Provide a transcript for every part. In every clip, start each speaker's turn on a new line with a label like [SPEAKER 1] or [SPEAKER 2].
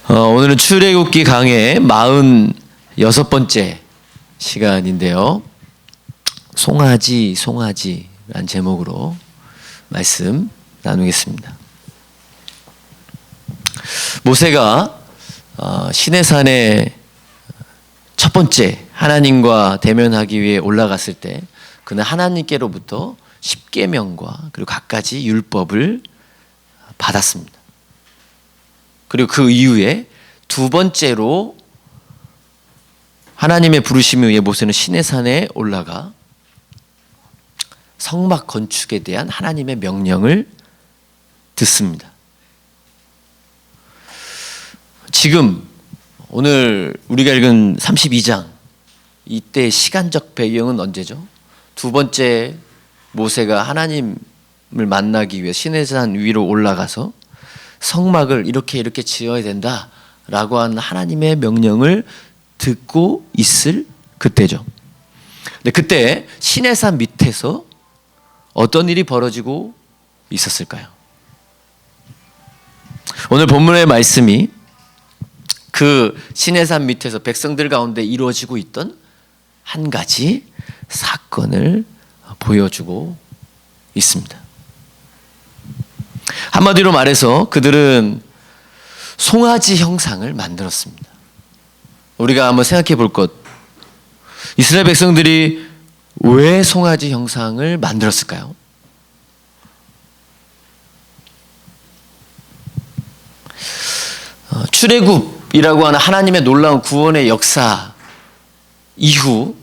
[SPEAKER 1] 오늘은 출애굽기 강의 46번째 시간인데요. 송아지란 제목으로 말씀 나누겠습니다. 모세가 시내산에 첫 번째 하나님과 대면하기 위해 올라갔을 때 그는 하나님께로부터 십계명과 그리고 갖가지 율법을 받았습니다. 그리고 그 이후에 두 번째로 하나님의 부르심에 의해 모세는 시내산에 올라가 성막 건축에 대한 하나님의 명령을 듣습니다. 지금 오늘 우리가 읽은 32장 이때 시간적 배경은 언제죠? 두 번째 모세가 하나님을 만나기 위해 시내산 위로 올라가서 성막을 이렇게 지어야 된다라고 하는 하나님의 명령을 듣고 있을 그때죠. 근데 그때 시내산 밑에서 어떤 일이 벌어지고 있었을까요? 오늘 본문의 말씀이 그 시내산 밑에서 백성들 가운데 이루어지고 있던 한 가지 사건을 보여주고 있습니다. 한마디로 말해서 그들은 송아지 형상을 만들었습니다. 우리가 한번 생각해 볼 것, 이스라엘 백성들이 왜 송아지 형상을 만들었을까요? 출애굽이라고 하는 하나님의 놀라운 구원의 역사 이후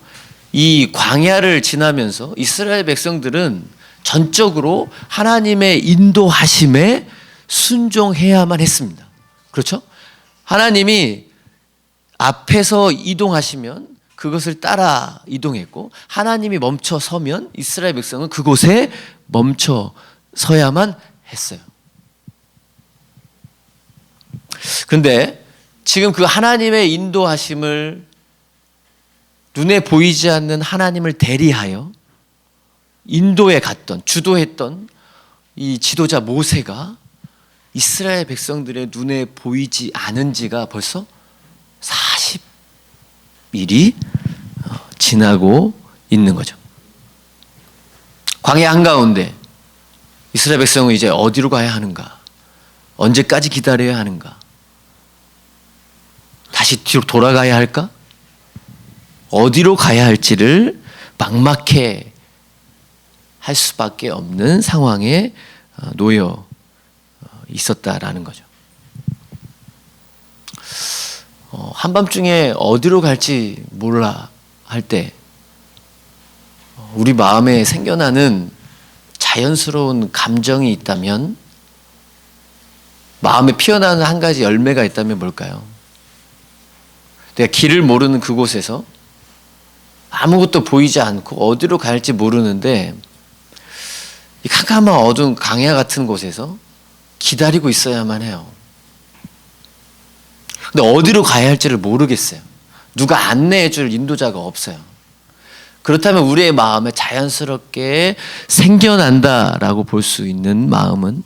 [SPEAKER 1] 이 광야를 지나면서 이스라엘 백성들은 전적으로 하나님의 인도하심에 순종해야만 했습니다. 그렇죠? 하나님이 앞에서 이동하시면 그것을 따라 이동했고, 하나님이 멈춰 서면 이스라엘 백성은 그곳에 멈춰 서야만 했어요. 그런데 지금 그 하나님의 인도하심을 눈에 보이지 않는 하나님을 대리하여 인도에 갔던, 주도했던 이 지도자 모세가 이스라엘 백성들의 눈에 보이지 않은 지가 벌써 40일이 지나고 있는 거죠. 광야 한가운데 이스라엘 백성은 이제 어디로 가야 하는가? 언제까지 기다려야 하는가? 다시 뒤로 돌아가야 할까? 어디로 가야 할지를 막막해 할 수밖에 없는 상황에 놓여 있었다라는 거죠. 한밤중에 어디로 갈지 몰라 할 때 우리 마음에 생겨나는 자연스러운 감정이 있다면, 마음에 피어나는 한 가지 열매가 있다면 뭘까요? 내가 길을 모르는 그곳에서 아무것도 보이지 않고 어디로 갈지 모르는데 이 캄캄한 어두운 강야 같은 곳에서 기다리고 있어야만 해요. 근데 어디로 가야 할지를 모르겠어요. 누가 안내해 줄 인도자가 없어요. 그렇다면 우리의 마음에 자연스럽게 생겨난다라고 볼 수 있는 마음은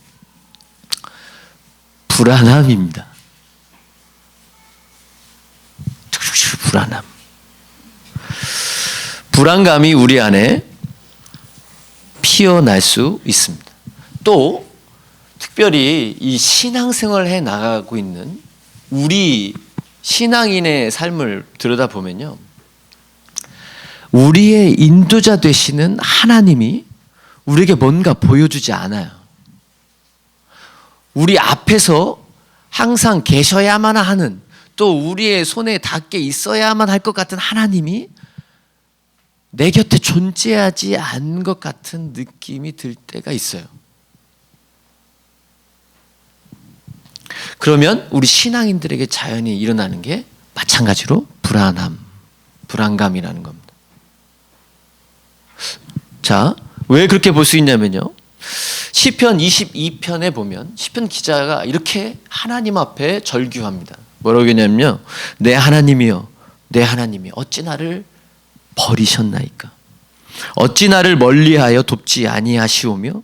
[SPEAKER 1] 불안함입니다. 불안함. 불안감이 우리 안에 피어날 수 있습니다. 또 특별히 이 신앙생활을 해 나가고 있는 우리 신앙인의 삶을 들여다보면요, 우리의 인도자 되시는 하나님이 우리에게 뭔가 보여주지 않아요. 우리 앞에서 항상 계셔야만 하는, 또 우리의 손에 닿게 있어야만 할 것 같은 하나님이 내 곁에 존재하지 않은 것 같은 느낌이 들 때가 있어요. 그러면 우리 신앙인들에게 자연히 일어나는 게 마찬가지로 불안감이라는 겁니다. 자, 왜 그렇게 볼 수 있냐면요, 시편 22편에 보면 시편 기자가 이렇게 하나님 앞에 절규합니다. 뭐라고 하냐면요, 내 하나님이여, 내 하나님이 어찌 나를 버리셨나이까? 어찌 나를 멀리하여 돕지 아니하시오며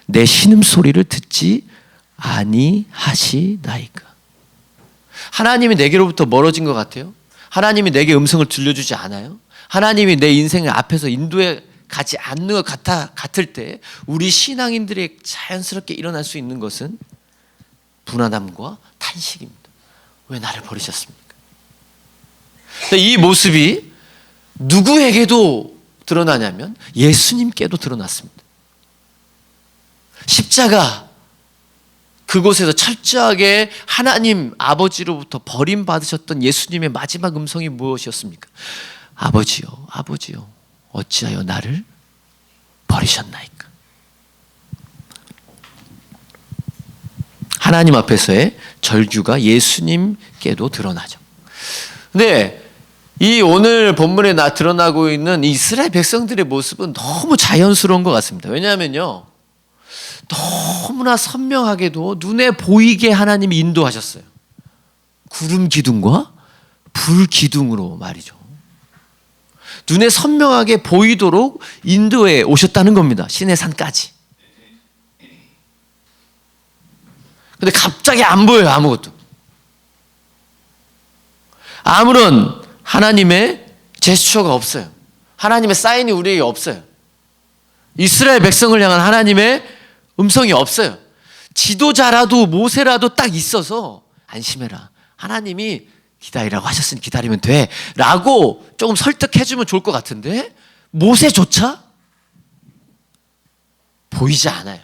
[SPEAKER 1] 내 신음소리를 듣지 아니하시나이까. 하나님이 내게로부터 멀어진 것 같아요? 하나님이 내게 음성을 들려주지 않아요? 하나님이 내 인생을 앞에서 인도해 가지 않는 것 같을 때 우리 신앙인들의 자연스럽게 일어날 수 있는 것은 불안함과 탄식입니다. 왜 나를 버리셨습니까? 이 모습이 누구에게도 드러나냐면 예수님께도 드러났습니다. 십자가 그곳에서 철저하게 하나님 아버지로부터 버림받으셨던 예수님의 마지막 음성이 무엇이었습니까? 아버지요, 아버지요, 어찌하여 나를 버리셨나이까? 하나님 앞에서의 절규가 예수님께도 드러나죠. 근데 이 오늘 본문에 드러나고 있는 이스라엘 백성들의 모습은 너무 자연스러운 것 같습니다. 왜냐하면요, 너무나 선명하게도 눈에 보이게 하나님이 인도하셨어요. 구름 기둥과 불 기둥으로 말이죠. 눈에 선명하게 보이도록 인도해 오셨다는 겁니다. 시내 산까지. 근데 갑자기 안 보여요, 아무것도. 아무런 하나님의 제스처가 없어요. 하나님의 사인이 우리에게 없어요. 이스라엘 백성을 향한 하나님의 음성이 없어요. 지도자라도 모세라도 딱 있어서 안심해라, 하나님이 기다리라고 하셨으니 기다리면 돼 라고 조금 설득해주면 좋을 것 같은데 모세조차 보이지 않아요.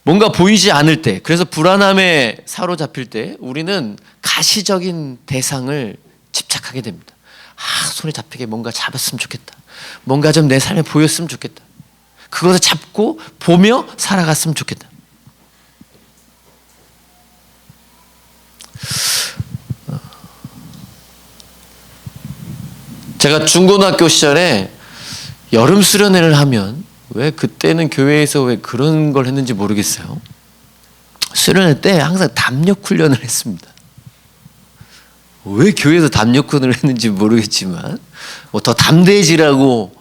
[SPEAKER 1] 뭔가 보이지 않을 때, 그래서 불안함에 사로잡힐 때 우리는 가시적인 대상을 집착하게 됩니다. 손에 잡히게 뭔가 잡았으면 좋겠다. 뭔가 좀 내 삶에 보였으면 좋겠다. 그것을 잡고 보며 살아갔으면 좋겠다. 제가 중고등학교 시절에 여름 수련회를 하면 왜 그때는 교회에서 왜 그런 걸 했는지 모르겠어요. 수련회 때 항상 담력 훈련을 했습니다. 왜 교회에서 담력 훈련을 했는지 모르겠지만 더 담대해지라고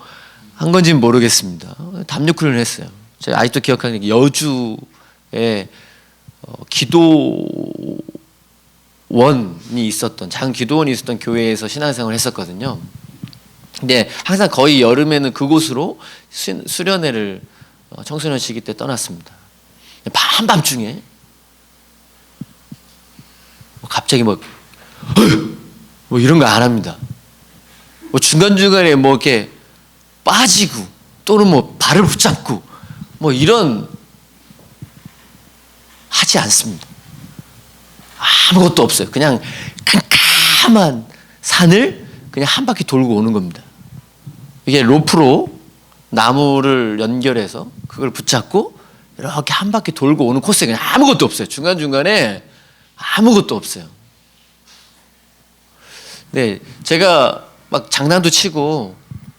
[SPEAKER 1] 한 건지는 모르겠습니다. 담력 훈련을 했어요. 제가 아직도 기억하는 게 여주에 기도원이 있었던, 작은 기도원이 있었던 교회에서 신앙생활을 했었거든요. 근데 항상 거의 여름에는 그곳으로 수련회를 청소년 시기 때 떠났습니다. 한밤중에 갑자기 뭐 이런 거 안 합니다. 중간중간에 이렇게 빠지고 또는 발을 붙잡고 이런 하지 않습니다. 아무것도 없어요. 그냥 캄캄한 산을 그냥 한 바퀴 돌고 오는 겁니다. 이게 로프로 나무를 연결해서 그걸 붙잡고 이렇게 한 바퀴 돌고 오는 코스에 그냥 아무것도 없어요. 중간중간에 아무것도 없어요. 네, 제가 막 장난도 치고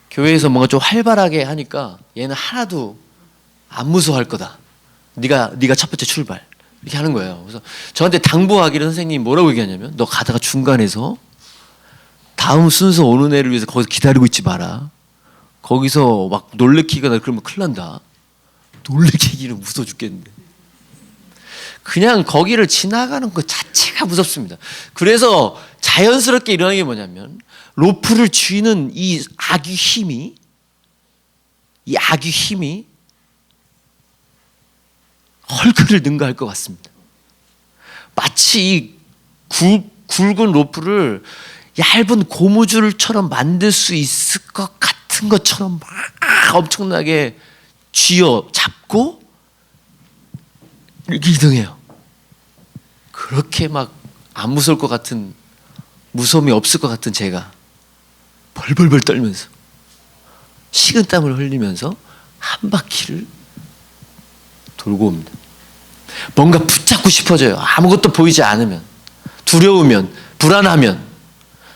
[SPEAKER 1] 교회에서 뭔가 좀 활발하게 하니까 얘는 하나도 안 무서워할 거다. 네가 첫 번째 출발. 이렇게 하는 거예요. 그래서 저한테 당부하기를 선생님이 뭐라고 얘기하냐면, 너 가다가 중간에서 다음 순서 오는 애를 위해서 거기서 기다리고 있지 마라. 거기서 막 놀래키거나 그러면 큰일 난다. 놀래키기는 무서워 죽겠는데. 그냥 거기를 지나가는 것 자체가 무섭습니다. 그래서 자연스럽게 일어나는 게 뭐냐면, 로프를 쥐는 이 악의 힘이 헐크를 능가할 것 같습니다. 마치 이 굵은 로프를 얇은 고무줄처럼 만들 수 있을 것 같은 것처럼 막 엄청나게 쥐어 잡고 이렇게 이동해요. 그렇게 막 안 무서울 것 같은, 무서움이 없을 것 같은 제가 벌벌벌 떨면서 식은땀을 흘리면서 한 바퀴를 돌고 옵니다. 뭔가 붙잡고 싶어져요. 아무것도 보이지 않으면, 두려우면, 불안하면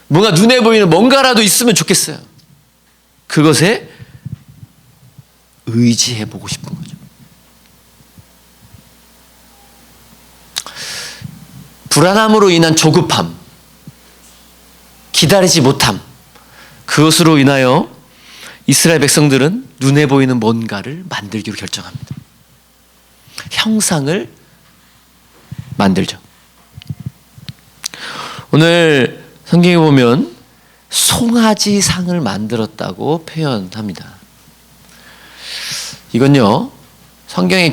[SPEAKER 1] 뭔가 눈에 보이는 뭔가라도 있으면 좋겠어요. 그것에 의지해보고 싶은 거죠. 불안함으로 인한 조급함, 기다리지 못함, 그것으로 인하여 이스라엘 백성들은 눈에 보이는 뭔가를 만들기로 결정합니다. 형상을 만들죠. 오늘 성경에 보면 송아지 상을 만들었다고 표현합니다. 이건요, 성경의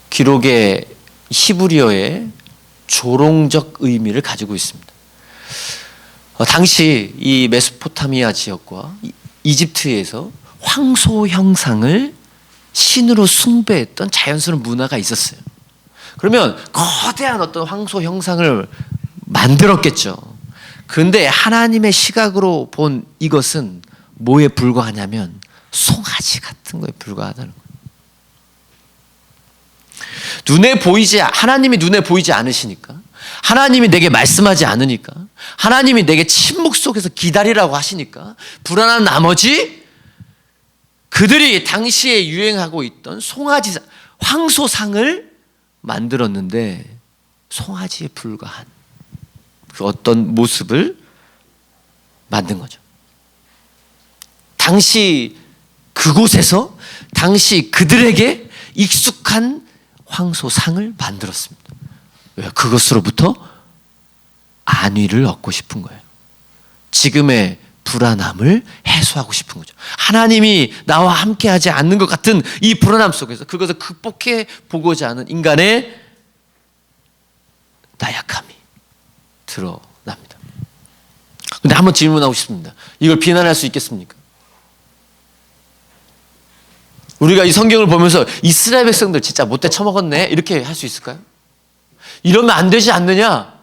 [SPEAKER 1] 기록의 히브리어의 조롱적 의미를 가지고 있습니다. 당시 이 메소포타미아 지역과 이집트에서 황소 형상을 신으로 숭배했던 자연스러운 문화가 있었어요. 그러면 거대한 어떤 황소 형상을 만들었겠죠. 근데 하나님의 시각으로 본 이것은 뭐에 불과하냐면 송아지 같은 거에 불과하다는 거예요. 하나님이 눈에 보이지 않으시니까, 하나님이 내게 말씀하지 않으니까, 하나님이 내게 침묵 속에서 기다리라고 하시니까 불안한 나머지 그들이 당시에 유행하고 있던 황소상을 만들었는데 송아지에 불과한 그 어떤 모습을 만든 거죠. 당시 그곳에서 당시 그들에게 익숙한 황소상을 만들었습니다. 왜? 그것으로부터 안위를 얻고 싶은 거예요. 지금의 불안함을 해소하고 싶은 거죠. 하나님이 나와 함께하지 않는 것 같은 이 불안함 속에서 그것을 극복해 보고자 하는 인간의 나약함이 드러납니다. 근데 한번 질문하고 싶습니다. 이걸 비난할 수 있겠습니까? 우리가 이 성경을 보면서 이스라엘 백성들 진짜 못돼 처먹었네 이렇게 할 수 있을까요? 이러면 안 되지 않느냐?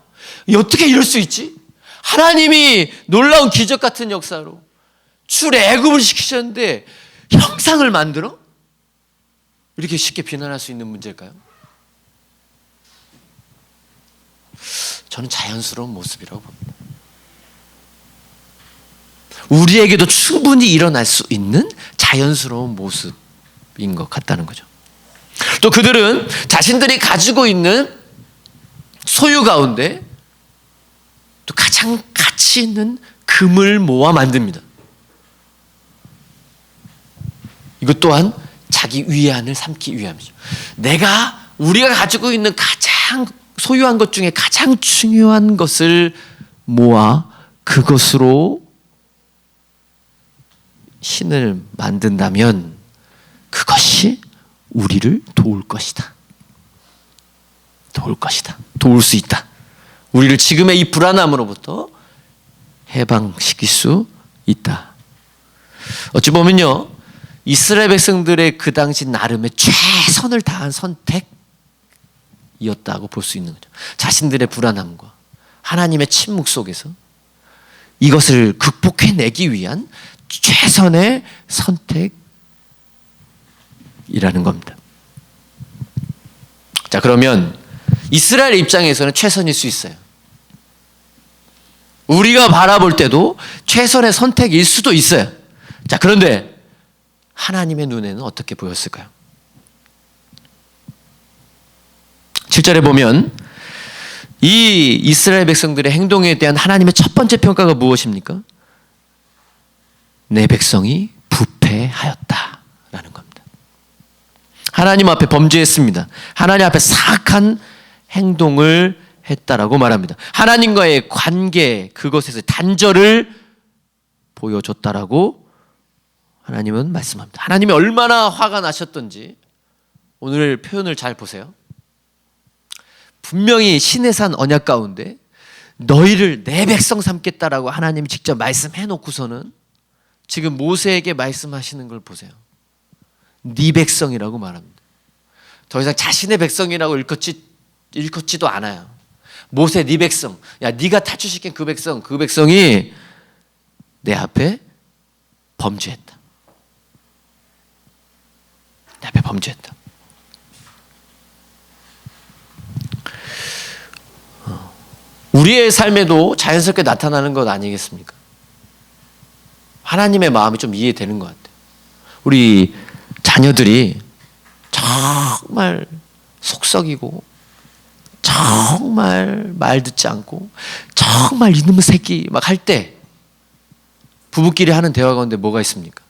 [SPEAKER 1] 어떻게 이럴 수 있지? 하나님이 놀라운 기적 같은 역사로 출애굽을 시키셨는데 형상을 만들어? 이렇게 쉽게 비난할 수 있는 문제일까요? 저는 자연스러운 모습이라고 봅니다. 우리에게도 충분히 일어날 수 있는 자연스러운 모습인 것 같다는 거죠. 또 그들은 자신들이 가지고 있는 소유 가운데 또 가장 가치 있는 금을 모아 만듭니다. 이것 또한 자기 위안을 삼기 위함이죠. 우리가 가지고 있는 가장 소유한 것 중에 가장 중요한 것을 모아 그것으로 신을 만든다면 그것이 우리를 도울 것이다. 도울 것이다. 도울 수 있다. 우리를 지금의 이 불안함으로부터 해방시킬 수 있다. 어찌 보면요, 이스라엘 백성들의 그 당시 나름의 최선을 다한 선택이었다고 볼 수 있는 거죠. 자신들의 불안함과 하나님의 침묵 속에서 이것을 극복해내기 위한 최선의 선택이라는 겁니다. 자, 그러면 이스라엘 입장에서는 최선일 수 있어요. 우리가 바라볼 때도 최선의 선택일 수도 있어요. 자, 그런데 하나님의 눈에는 어떻게 보였을까요? 7절에 보면 이 이스라엘 백성들의 행동에 대한 하나님의 첫 번째 평가가 무엇입니까? 내 백성이 부패하였다라는 겁니다. 하나님 앞에 범죄했습니다. 하나님 앞에 사악한 행동을 했다라고 말합니다. 하나님과의 관계, 그것에서 단절을 보여줬다라고 하나님은 말씀합니다. 하나님이 얼마나 화가 나셨던지 오늘 표현을 잘 보세요. 분명히 신의 산 언약 가운데 너희를 내 백성 삼겠다라고 하나님이 직접 말씀해 놓고서는 지금 모세에게 말씀하시는 걸 보세요. 네 백성이라고 말합니다. 더 이상 자신의 백성이라고 일컫지도 않아요. 모세 네 백성, 야 네가 탈출시킨 그 백성이 내 앞에 범죄했다. 내 앞에 범죄했다. 우리의 삶에도 자연스럽게 나타나는 것 아니겠습니까? 하나님의 마음이 좀 이해되는 것 같아요. 우리 자녀들이 정말 속썩이고 정말 말 듣지 않고 정말 이놈의 새끼 막 할 때 부부끼리 하는 대화 가운데 뭐가 있습니까?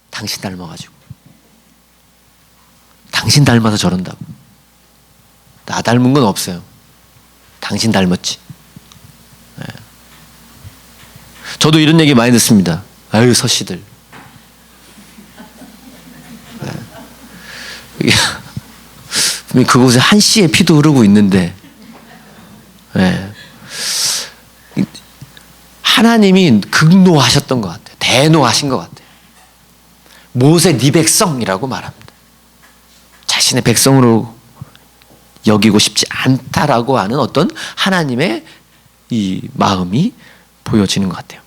[SPEAKER 1] 당신 닮아가지고 당신 닮아서 저런다고 나 닮은 건 없어요. 당신 닮았지. 네. 저도 이런 얘기 많이 듣습니다. 아유, 서씨들. 네. 그곳에 한 씨의 피도 흐르고 있는데, 네. 하나님이 극노하셨던 것 같아요. 대노하신 것 같아요. 모세 네 백성이라고 말합니다. 자신의 백성으로 여기고 싶지 않다라고 하는 어떤 하나님의 이 마음이 보여지는 것 같아요.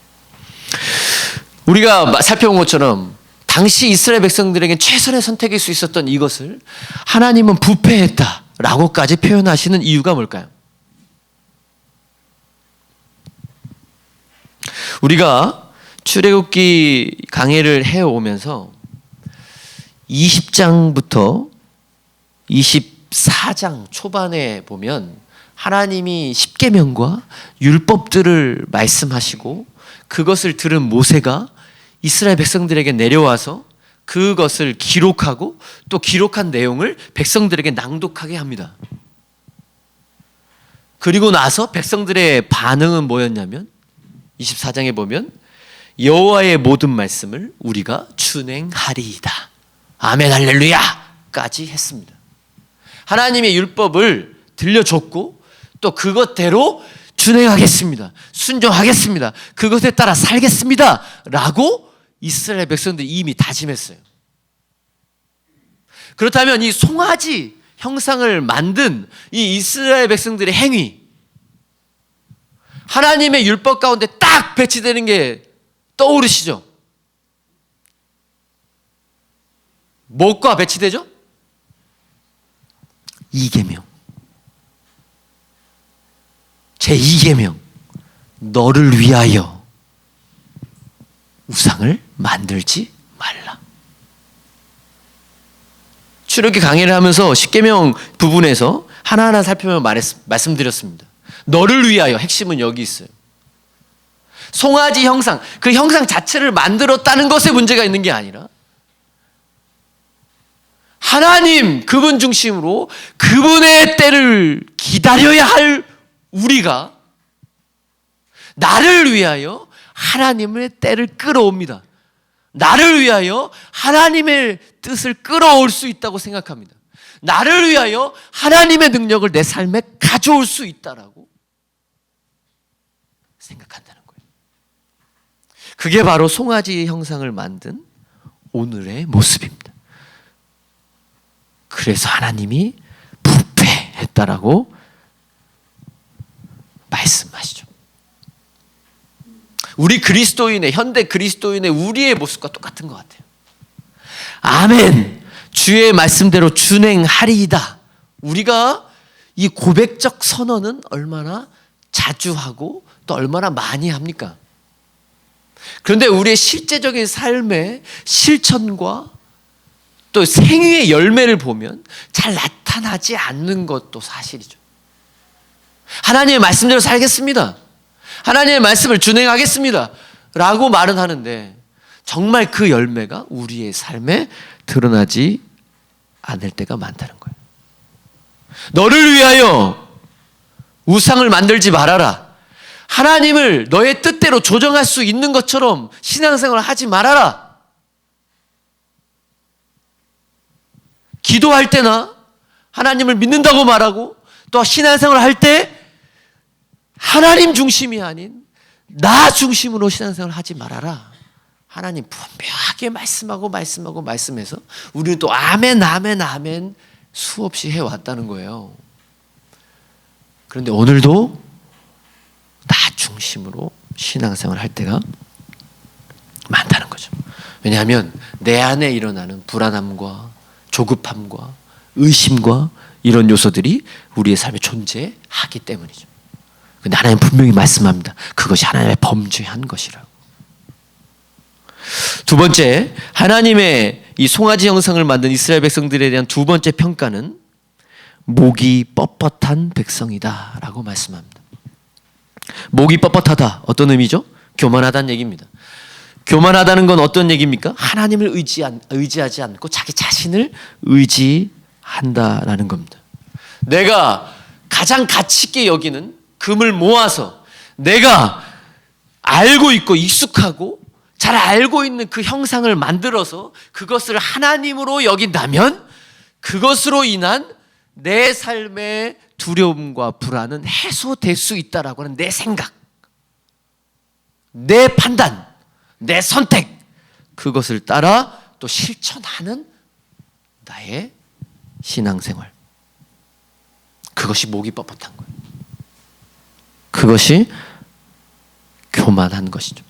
[SPEAKER 1] 우리가 살펴본 것처럼 당시 이스라엘 백성들에게 최선의 선택일 수 있었던 이것을 하나님은 부패했다라고까지 표현하시는 이유가 뭘까요? 우리가 출애굽기 강해를 해오면서 20장부터 24장 초반에 보면 하나님이 십계명과 율법들을 말씀하시고 그것을 들은 모세가 이스라엘 백성들에게 내려와서 그것을 기록하고 또 기록한 내용을 백성들에게 낭독하게 합니다. 그리고 나서 백성들의 반응은 뭐였냐면 24장에 보면 여호와의 모든 말씀을 우리가 준행하리이다. 아멘 할렐루야까지 했습니다. 하나님의 율법을 들려줬고 또 그것대로 준행하겠습니다. 순종하겠습니다. 그것에 따라 살겠습니다. 라고 이스라엘 백성들이 이미 다짐했어요. 그렇다면 이 송아지 형상을 만든 이 이스라엘 백성들의 행위, 하나님의 율법 가운데 딱 배치되는 게 떠오르시죠? 뭐가 배치되죠? 이계명. 제2계명. 너를 위하여 우상을 만들지 말라. 출애굽기 강의를 하면서 십계명 부분에서 하나하나 살펴보면 말씀드렸습니다. 너를 위하여, 핵심은 여기 있어요. 송아지 형상, 그 형상 자체를 만들었다는 것에 문제가 있는 게 아니라 하나님 그분 중심으로 그분의 때를 기다려야 할 우리가 나를 위하여 하나님의 때를 끌어옵니다. 나를 위하여 하나님의 뜻을 끌어올 수 있다고 생각합니다. 나를 위하여 하나님의 능력을 내 삶에 가져올 수 있다라고 생각한다는 거예요. 그게 바로 송아지 형상을 만든 오늘의 모습입니다. 그래서 하나님이 부패했다라고 말씀하시죠. 우리 그리스도인의, 현대 그리스도인의 우리의 모습과 똑같은 것 같아요. 아멘. 주의 말씀대로 준행하리이다. 우리가 이 고백적 선언은 얼마나 자주 하고 또 얼마나 많이 합니까? 그런데 우리의 실제적인 삶의 실천과 또 생애의 열매를 보면 잘 나타나지 않는 것도 사실이죠. 하나님의 말씀대로 살겠습니다. 하나님의 말씀을 준행하겠습니다. 라고 말은 하는데 정말 그 열매가 우리의 삶에 드러나지 않을 때가 많다는 거예요. 너를 위하여 우상을 만들지 말아라. 하나님을 너의 뜻대로 조정할 수 있는 것처럼 신앙생활을 하지 말아라. 기도할 때나 하나님을 믿는다고 말하고 또 신앙생활을 할 때 하나님 중심이 아닌 나 중심으로 신앙생활을 하지 말아라. 하나님 분명하게 말씀해서 우리는 또 아멘 수없이 해왔다는 거예요. 그런데 오늘도 나 중심으로 신앙생활을 할 때가 많다는 거죠. 왜냐하면 내 안에 일어나는 불안함과 조급함과 의심과 이런 요소들이 우리의 삶에 존재하기 때문이죠. 근데 하나님 분명히 말씀합니다. 그것이 하나님의 범죄한 것이라고. 두 번째, 하나님의 이 송아지 형상을 만든 이스라엘 백성들에 대한 두 번째 평가는 목이 뻣뻣한 백성이다 라고 말씀합니다. 목이 뻣뻣하다. 어떤 의미죠? 교만하다는 얘기입니다. 교만하다는 건 어떤 얘기입니까? 하나님을 의지하지 않고 자기 자신을 의지한다라는 겁니다. 내가 가장 가치 있게 여기는 금을 모아서 내가 알고 있고 익숙하고 잘 알고 있는 그 형상을 만들어서 그것을 하나님으로 여긴다면 그것으로 인한 내 삶의 두려움과 불안은 해소될 수 있다라고 하는 내 생각, 내 판단, 내 선택, 그것을 따라 또 실천하는 나의 신앙생활. 그것이 목이 뻣뻣한 거예요. 그것이 교만한 것이죠.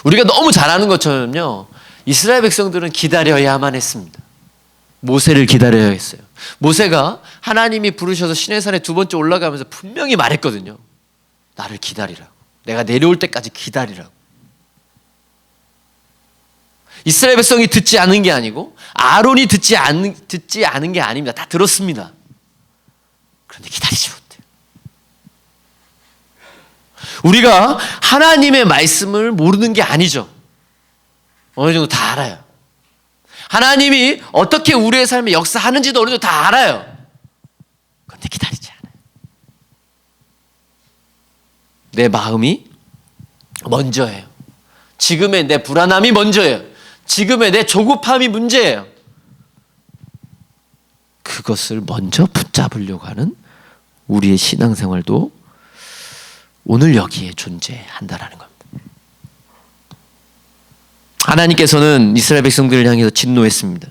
[SPEAKER 1] 우리가 너무 잘 아는 것처럼요, 이스라엘 백성들은 기다려야만 했습니다. 모세를 기다려야 했어요. 모세가 하나님이 부르셔서 시내산에 두 번째 올라가면서 분명히 말했거든요. 나를 기다리라고. 내가 내려올 때까지 기다리라고. 이스라엘 백성이 듣지 않은 게 아니고 아론이 듣지 않은 게 아닙니다. 다 들었습니다. 그런데 기다리지 못해요. 우리가 하나님의 말씀을 모르는 게 아니죠. 어느 정도 다 알아요. 하나님이 어떻게 우리의 삶에 역사하는지도 어느 정도 다 알아요. 그런데 기다리지 않아요. 내 마음이 먼저예요. 지금의 내 불안함이 먼저예요. 지금의 내 조급함이 문제예요. 그것을 먼저 붙잡으려고 하는 우리의 신앙생활도 오늘 여기에 존재한다라는 겁니다. 하나님께서는 이스라엘 백성들을 향해서 진노했습니다.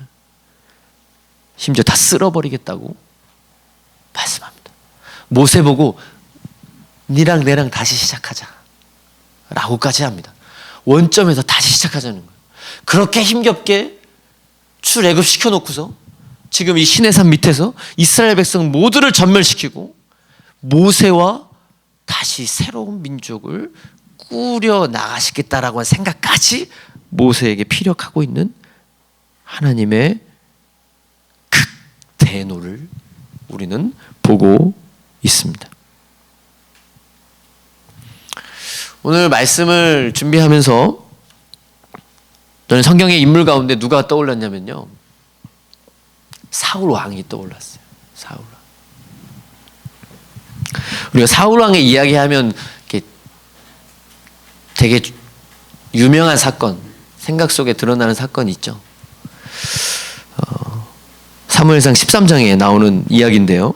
[SPEAKER 1] 심지어 다 쓸어버리겠다고 말씀합니다. 모세 보고 니랑 내랑 다시 시작하자 라고까지 합니다. 원점에서 다시 시작하자는 거예요. 그렇게 힘겹게 출애굽시켜 놓고서 지금 이 시내산 밑에서 이스라엘 백성 모두를 전멸시키고 모세와 다시 새로운 민족을 꾸려 나가시겠다라고 한 생각까지 모세에게 피력하고 있는 하나님의 극대노를 우리는 보고 있습니다. 오늘 말씀을 준비하면서 저는 성경의 인물 가운데 누가 떠올랐냐면요, 사울 왕이 떠올랐어요. 사울 왕. 우리가 사울 왕의 이야기하면 되게 유명한 사건, 생각 속에 드러나는 사건이 있죠. 사무엘상 13장에 나오는 이야기인데요,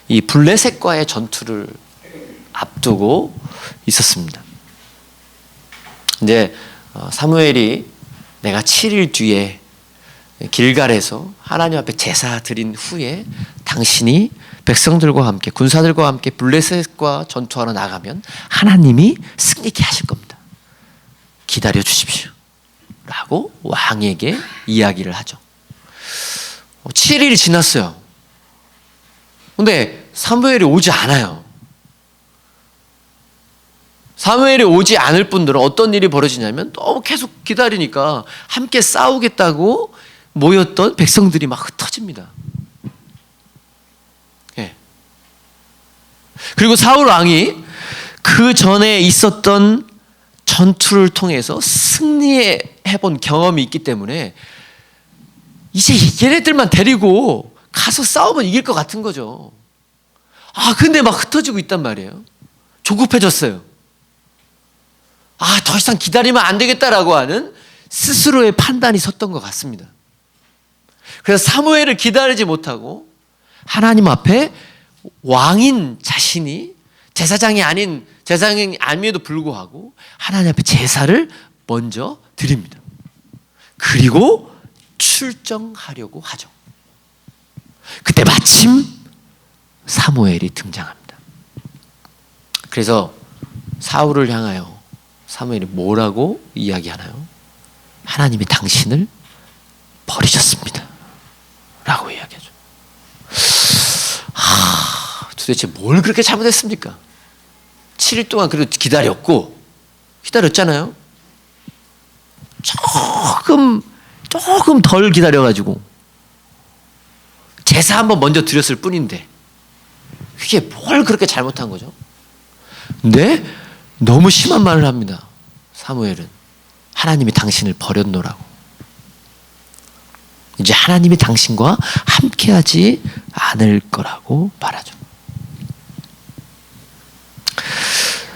[SPEAKER 1] 이 블레셋과의 전투를 앞두고 있었습니다. 이제 사무엘이 내가 7일 뒤에 길갈에서 하나님 앞에 제사 드린 후에 당신이 백성들과 함께 군사들과 함께 블레셋과 전투하러 나가면 하나님이 승리케 하실 겁니다. 기다려 주십시오 라고 왕에게 이야기를 하죠. 7일이 지났어요. 근데 사무엘이 오지 않아요. 사무엘이 오지 않을 분들은 어떤 일이 벌어지냐면 너무 계속 기다리니까 함께 싸우겠다고 모였던 백성들이 막 흩어집니다. 예. 그리고 사울 왕이 그 전에 있었던 전투를 통해서 승리해본 경험이 있기 때문에 이제 얘네들만 데리고 가서 싸우면 이길 것 같은 거죠. 근데 막 흩어지고 있단 말이에요. 조급해졌어요. 더 이상 기다리면 안 되겠다라고 하는 스스로의 판단이 섰던 것 같습니다. 그래서 사무엘을 기다리지 못하고 하나님 앞에 왕인 자신이 제사장이 아님에도 불구하고 하나님 앞에 제사를 먼저 드립니다. 그리고 출정하려고 하죠. 그때 마침 사무엘이 등장합니다. 그래서 사울을 향하여 사무엘이 뭐라고 이야기하나요? 하나님이 당신을 버리셨습니다 라고 이야기하죠. 도대체 뭘 그렇게 잘못했습니까? 7일 동안 그래도 기다렸잖아요. 조금 덜 기다려가지고 제사 한번 먼저 드렸을 뿐인데 그게 뭘 그렇게 잘못한 거죠? 근데 너무 심한 말을 합니다. 사무엘은 하나님이 당신을 버렸노라고. 이제 하나님이 당신과 함께하지 않을 거라고 말하죠.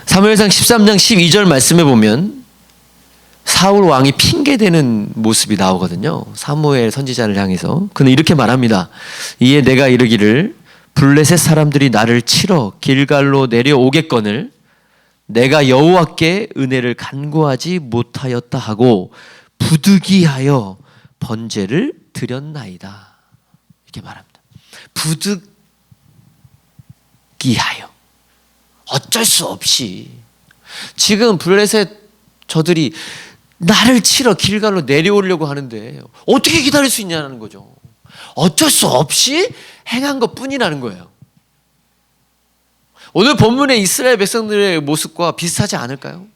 [SPEAKER 1] 사무엘상 13장 12절 말씀에 보면 사울 왕이 핑계대는 모습이 나오거든요. 사무엘 선지자를 향해서. 그는 이렇게 말합니다. 이에 내가 이르기를 블레셋 사람들이 나를 치러 길갈로 내려오겠거늘 내가 여호와께 은혜를 간구하지 못하였다 하고 부득이하여 번제를 드렸나이다. 이렇게 말합니다. 부득이하여. 어쩔 수 없이. 지금 블레셋 저들이 나를 치러 길갈로 내려오려고 하는데 어떻게 기다릴 수 있냐는 거죠. 어쩔 수 없이 행한 것 뿐이라는 거예요. 오늘 본문의 이스라엘 백성들의 모습과 비슷하지 않을까요?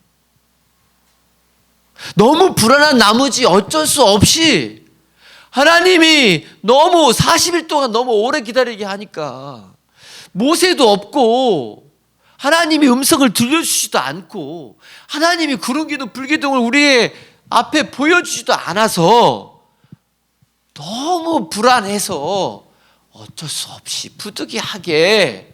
[SPEAKER 1] 너무 불안한 나머지 어쩔 수 없이 하나님이 너무 40일 동안 너무 오래 기다리게 하니까 모세도 없고 하나님이 음성을 들려주지도 않고 하나님이 구름기둥 불기둥을 우리의 앞에 보여주지도 않아서 너무 불안해서 어쩔 수 없이 부득이하게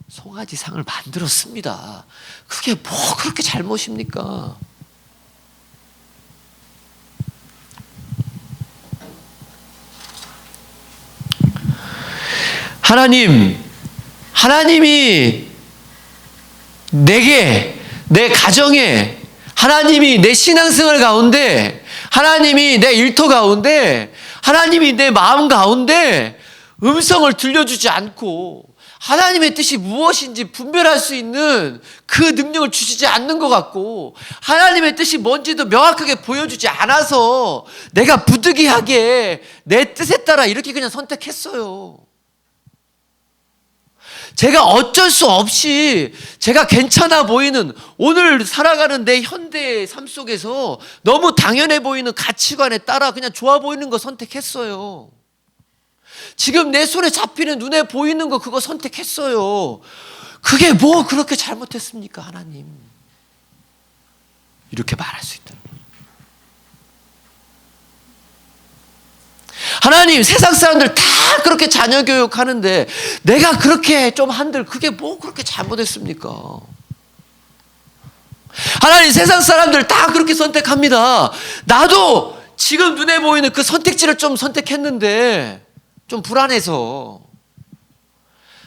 [SPEAKER 1] 송아지상을 만들었습니다. 그게 뭐 그렇게 잘못입니까? 하나님이 내게, 내 가정에, 하나님이 내 신앙생활 가운데, 하나님이 내 일터 가운데, 하나님이 내 마음 가운데 음성을 들려주지 않고 하나님의 뜻이 무엇인지 분별할 수 있는 그 능력을 주시지 않는 것 같고 하나님의 뜻이 뭔지도 명확하게 보여주지 않아서 내가 부득이하게 내 뜻에 따라 이렇게 그냥 선택했어요. 제가 어쩔 수 없이 제가 괜찮아 보이는 오늘 살아가는 내 현대의 삶 속에서 너무 당연해 보이는 가치관에 따라 그냥 좋아 보이는 거 선택했어요. 지금 내 손에 잡히는 눈에 보이는 거 그거 선택했어요. 그게 뭐 그렇게 잘못했습니까, 하나님? 이렇게 말할 수 있다. 하나님, 세상 사람들 다 그렇게 자녀 교육하는데 내가 그렇게 좀 한들 그게 뭐 그렇게 잘못했습니까? 하나님, 세상 사람들 다 그렇게 선택합니다. 나도 지금 눈에 보이는 그 선택지를 좀 선택했는데 좀 불안해서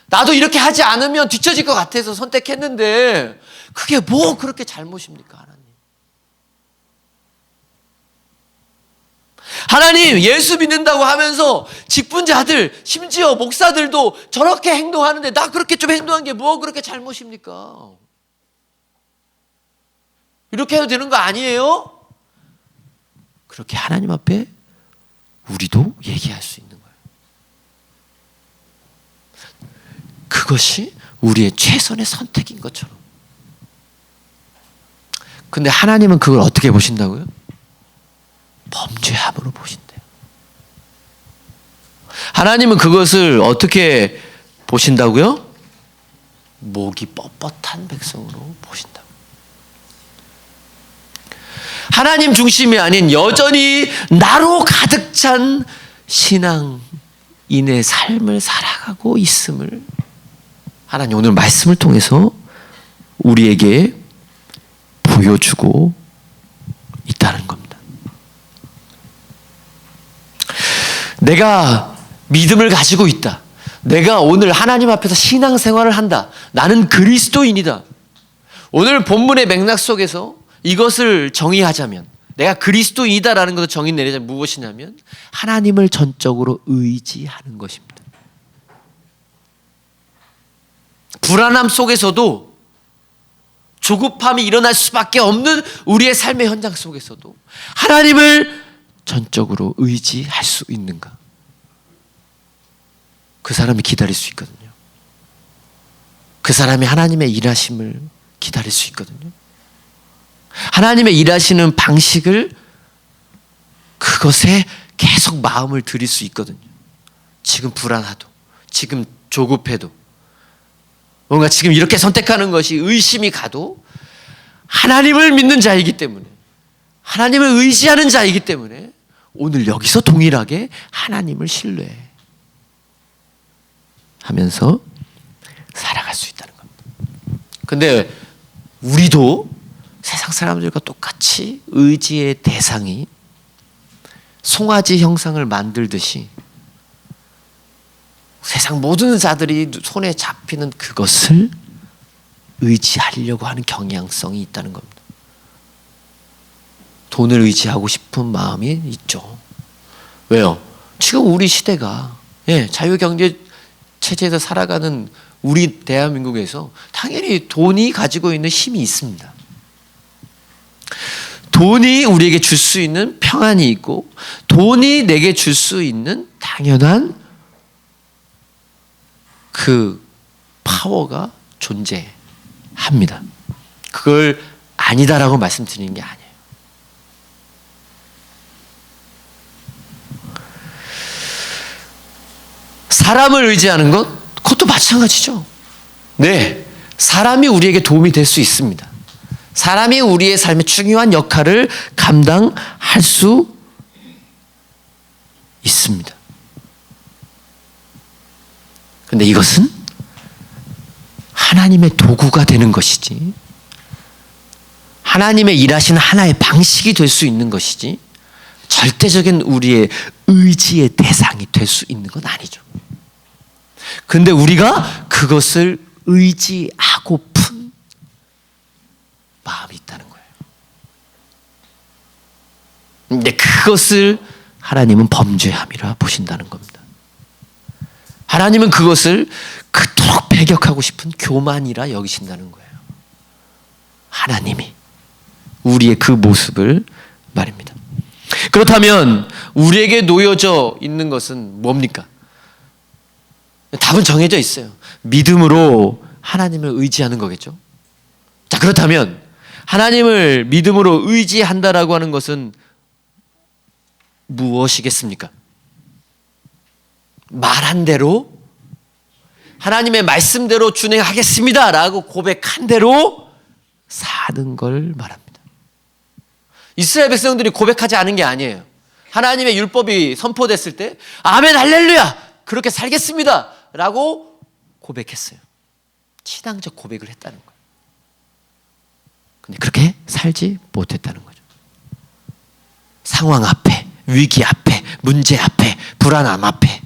[SPEAKER 1] 나도 이렇게 하지 않으면 뒤처질 것 같아서 선택했는데 그게 뭐 그렇게 잘못입니까, 하나님? 하나님, 예수 믿는다고 하면서 직분자들, 심지어 목사들도 저렇게 행동하는데 나 그렇게 좀 행동한 게 뭐 그렇게 잘못입니까? 이렇게 해도 되는 거 아니에요? 그렇게 하나님 앞에 우리도 얘기할 수 있는 거예요. 그것이 우리의 최선의 선택인 것처럼. 근데 하나님은 그걸 어떻게 보신다고요? 범죄함으로 보신대요. 하나님은 그것을 어떻게 보신다고요? 목이 뻣뻣한 백성으로 보신다고. 하나님 중심이 아닌 여전히 나로 가득 찬 신앙인의 삶을 살아가고 있음을 하나님 오늘 말씀을 통해서 우리에게 보여주고 있다는 겁니다. 내가 믿음을 가지고 있다. 내가 오늘 하나님 앞에서 신앙생활을 한다. 나는 그리스도인이다. 오늘 본문의 맥락 속에서 이것을 정의하자면, 내가 그리스도인이다라는 것을 정의 내리자면 무엇이냐면 하나님을 전적으로 의지하는 것입니다. 불안함 속에서도, 조급함이 일어날 수밖에 없는 우리의 삶의 현장 속에서도 하나님을 전적으로 의지할 수 있는가? 그 사람이 기다릴 수 있거든요. 그 사람이 하나님의 일하심을 기다릴 수 있거든요. 하나님의 일하시는 방식을, 그것에 계속 마음을 들일 수 있거든요. 지금 불안하도, 지금 조급해도, 뭔가 지금 이렇게 선택하는 것이 의심이 가도 하나님을 믿는 자이기 때문에, 하나님을 의지하는 자이기 때문에 오늘 여기서 동일하게 하나님을 신뢰해. 의지하면서 살아갈 수 있다는 겁니다. 근데 우리도 세상 사람들과 똑같이 의지의 대상이 송아지 형상을 만들듯이 세상 모든 자들이 손에 잡히는 그것을 의지하려고 하는 경향성이 있다는 겁니다. 돈을 의지하고 싶은 마음이 있죠. 왜요? 지금 우리 시대가 자유경제 체제에서 살아가는 우리 대한민국에서 당연히 돈이 가지고 있는 힘이 있습니다. 돈이 우리에게 줄 수 있는 평안이 있고 돈이 내게 줄 수 있는 당연한 그 파워가 존재합니다. 그걸 아니다라고 말씀드리는 게 아니에요. 사람을 의지하는 것, 그것도 마찬가지죠. 네, 사람이 우리에게 도움이 될 수 있습니다. 사람이 우리의 삶의 중요한 역할을 감당할 수 있습니다. 그런데 이것은 하나님의 도구가 되는 것이지, 하나님의 일하시는 하나의 방식이 될 수 있는 것이지, 절대적인 우리의 의지의 대상이 될 수 있는 건 아니죠. 근데 우리가 그것을 의지하고픈 마음이 있다는 거예요. 근데 그것을 하나님은 범죄함이라 보신다는 겁니다. 하나님은 그것을 그토록 배격하고 싶은 교만이라 여기신다는 거예요. 하나님이 우리의 그 모습을 말입니다. 그렇다면 우리에게 놓여져 있는 것은 뭡니까? 답은 정해져 있어요. 믿음으로 하나님을 의지하는 거겠죠. 자, 그렇다면 하나님을 믿음으로 의지한다라고 하는 것은 무엇이겠습니까? 말한 대로 하나님의 말씀대로 준행하겠습니다 라고 고백한 대로 사는 걸 말합니다. 이스라엘 백성들이 고백하지 않은 게 아니에요. 하나님의 율법이 선포됐을 때 아멘 할렐루야 그렇게 살겠습니다 라고 고백했어요. 신앙적 고백을 했다는 거예요. 근데 그렇게 살지 못했다는 거죠. 상황 앞에, 위기 앞에, 문제 앞에, 불안함 앞에.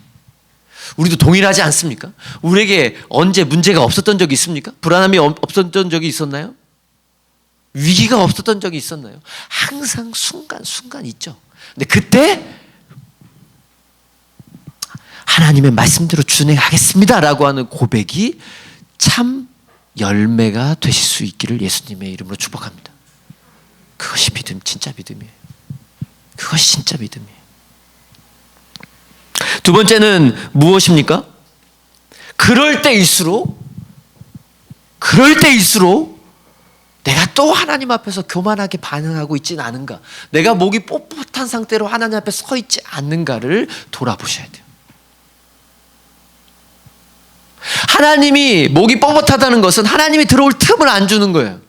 [SPEAKER 1] 우리도 동일하지 않습니까? 우리에게 언제 문제가 없었던 적이 있습니까? 불안함이 없었던 적이 있었나요? 위기가 없었던 적이 있었나요? 항상 순간순간 있죠. 근데 그때 하나님의 말씀대로 준행하겠습니다 라고 하는 고백이 참 열매가 되실 수 있기를 예수님의 이름으로 축복합니다. 그것이 믿음, 진짜 믿음이에요. 그것이 진짜 믿음이에요. 두 번째는 무엇입니까? 그럴 때일수록 내가 또 하나님 앞에서 교만하게 반응하고 있지는 않은가, 내가 목이 뻣뻣한 상태로 하나님 앞에 서 있지 않는가를 돌아보셔야 돼요. 하나님이 목이 뻣뻣하다는 것은 하나님이 들어올 틈을 안 주는 거예요.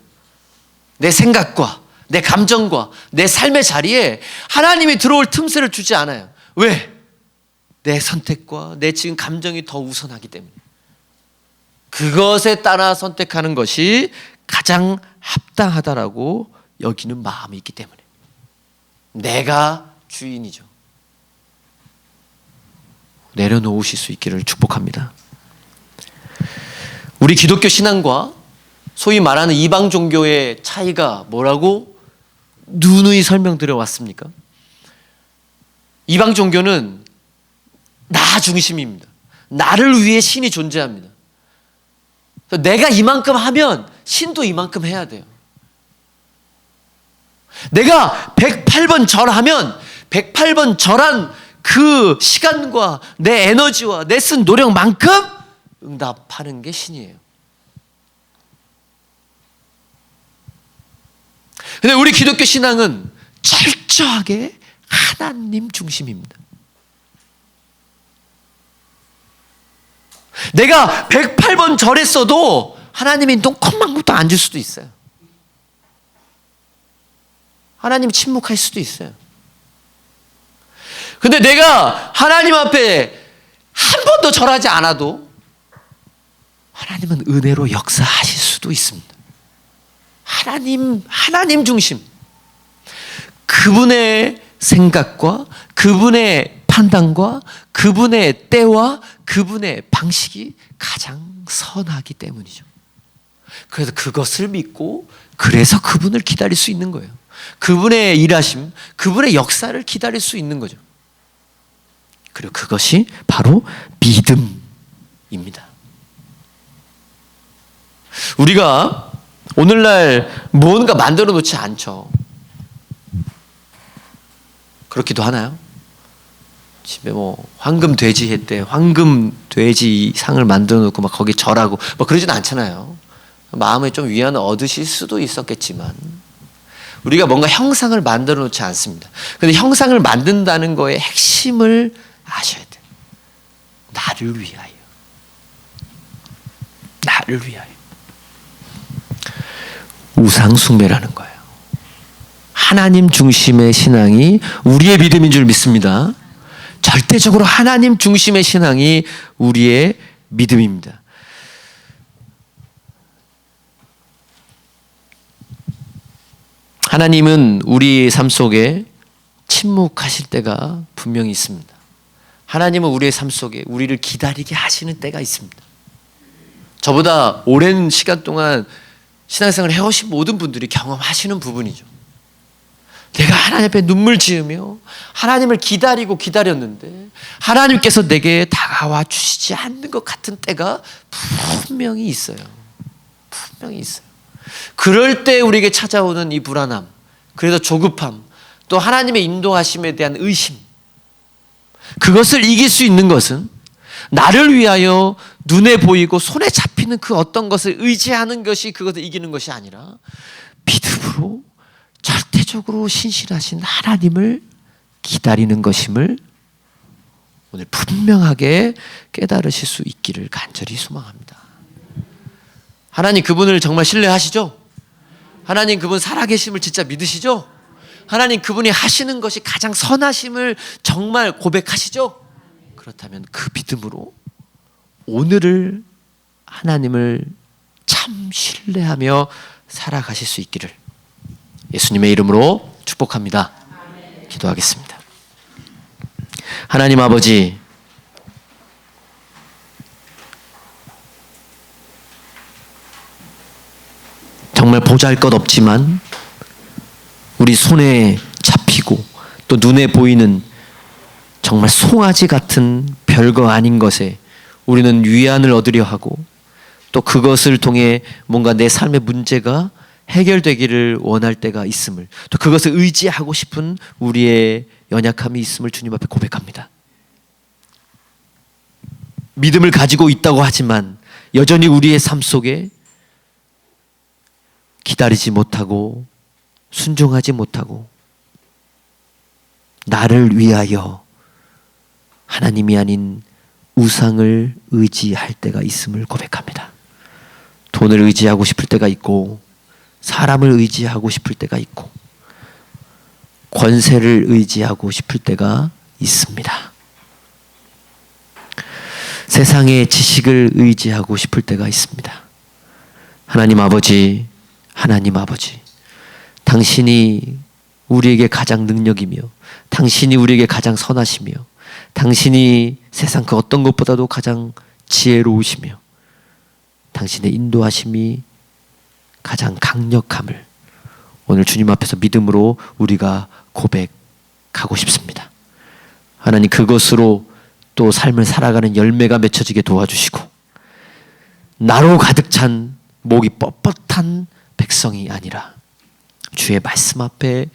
[SPEAKER 1] 내 생각과 내 감정과 내 삶의 자리에 하나님이 들어올 틈새를 주지 않아요. 왜? 내 선택과 내 지금 감정이 더 우선하기 때문에. 그것에 따라 선택하는 것이 가장 합당하다라고 여기는 마음이 있기 때문에. 내가 주인이죠. 내려놓으실 수 있기를 축복합니다. 우리 기독교 신앙과 소위 말하는 이방 종교의 차이가 뭐라고 누누이 설명드려 왔습니까? 이방 종교는 나 중심입니다. 나를 위해 신이 존재합니다. 내가 이만큼 하면 신도 이만큼 해야 돼요. 내가 108번 절하면 108번 절한 그 시간과 내 에너지와 내 쓴 노력만큼 응답하는 게 신이에요. 근데 우리 기독교 신앙은 철저하게 하나님 중심입니다. 내가 108번 절했어도 하나님이 똥콩만큼도 안 줄 수도 있어요. 하나님 침묵할 수도 있어요. 근데 내가 하나님 앞에 한 번도 절하지 않아도 하나님은 은혜로 역사하실 수도 있습니다. 하나님 중심. 그분의 생각과 그분의 판단과 그분의 때와 그분의 방식이 가장 선하기 때문이죠. 그래서 그것을 믿고 그래서 그분을 기다릴 수 있는 거예요. 그분의 일하심, 그분의 역사를 기다릴 수 있는 거죠. 그리고 그것이 바로 믿음입니다. 우리가 오늘날 뭔가 만들어 놓지 않죠. 그렇기도 하나요? 집에 황금 돼지 했대. 황금 돼지 상을 만들어 놓고 막 거기 절하고 그러진 않잖아요. 마음에 좀 위안을 얻으실 수도 있었겠지만 우리가 뭔가 형상을 만들어 놓지 않습니다. 근데 형상을 만든다는 거의 핵심을 아셔야 돼요. 나를 위하여. 나를 위하여. 우상숭배라는 거예요. 하나님 중심의 신앙이 우리의 믿음인 줄 믿습니다. 절대적으로 하나님 중심의 신앙이 우리의 믿음입니다. 하나님은 우리의 삶 속에 침묵하실 때가 분명히 있습니다. 하나님은 우리의 삶 속에 우리를 기다리게 하시는 때가 있습니다. 저보다 오랜 시간 동안 신앙생활을 해오신 모든 분들이 경험하시는 부분이죠. 내가 하나님 앞에 눈물 지으며 하나님을 기다리고 기다렸는데 하나님께서 내게 다가와 주시지 않는 것 같은 때가 분명히 있어요. 분명히 있어요. 그럴 때 우리에게 찾아오는 이 불안함, 그래서 조급함, 또 하나님의 인도하심에 대한 의심, 그것을 이길 수 있는 것은 나를 위하여 눈에 보이고 손에 잡히는 그 어떤 것을 의지하는 것이 그것을 이기는 것이 아니라 믿음으로 절대적으로 신실하신 하나님을 기다리는 것임을 오늘 분명하게 깨달으실 수 있기를 간절히 소망합니다. 하나님 그분을 정말 신뢰하시죠? 하나님 그분 살아계심을 진짜 믿으시죠? 하나님 그분이 하시는 것이 가장 선하심을 정말 고백하시죠? 그렇다면 그 믿음으로 오늘을 하나님을 참 신뢰하며 살아가실 수 있기를 예수님의 이름으로 축복합니다. 기도하겠습니다. 하나님 아버지, 정말 보잘것없지만 우리 손에 잡히고 또 눈에 보이는 정말 송아지 같은 별거 아닌 것에 우리는 위안을 얻으려 하고 또 그것을 통해 뭔가 내 삶의 문제가 해결되기를 원할 때가 있음을, 또 그것을 의지하고 싶은 우리의 연약함이 있음을 주님 앞에 고백합니다. 믿음을 가지고 있다고 하지만 여전히 우리의 삶 속에 기다리지 못하고 순종하지 못하고 나를 위하여 하나님이 아닌 우상을 의지할 때가 있음을 고백합니다. 돈을 의지하고 싶을 때가 있고 사람을 의지하고 싶을 때가 있고 권세를 의지하고 싶을 때가 있습니다. 세상의 지식을 의지하고 싶을 때가 있습니다. 하나님 아버지, 당신이 우리에게 가장 능력이며 당신이 우리에게 가장 선하시며 당신이 세상 그 어떤 것보다도 가장 지혜로우시며 당신의 인도하심이 가장 강력함을 오늘 주님 앞에서 믿음으로 우리가 고백하고 싶습니다. 하나님 그것으로 또 삶을 살아가는 열매가 맺혀지게 도와주시고 나로 가득 찬 목이 뻣뻣한 백성이 아니라 주의 말씀 앞에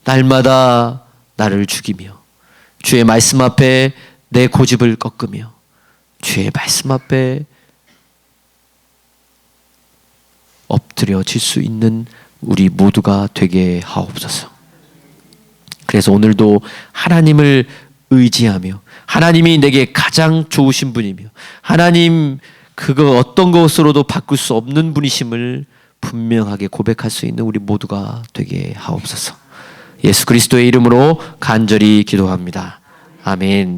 [SPEAKER 1] 날마다 나를 죽이며 주의 말씀 앞에 내 고집을 꺾으며 주의 말씀 앞에 엎드려질 수 있는 우리 모두가 되게 하옵소서. 그래서 오늘도 하나님을 의지하며 하나님이 내게 가장 좋으신 분이며 하나님 그거 어떤 것으로도 바꿀 수 없는 분이심을 분명하게 고백할 수 있는 우리 모두가 되게 하옵소서. 예수 그리스도의 이름으로 간절히 기도합니다. 아멘.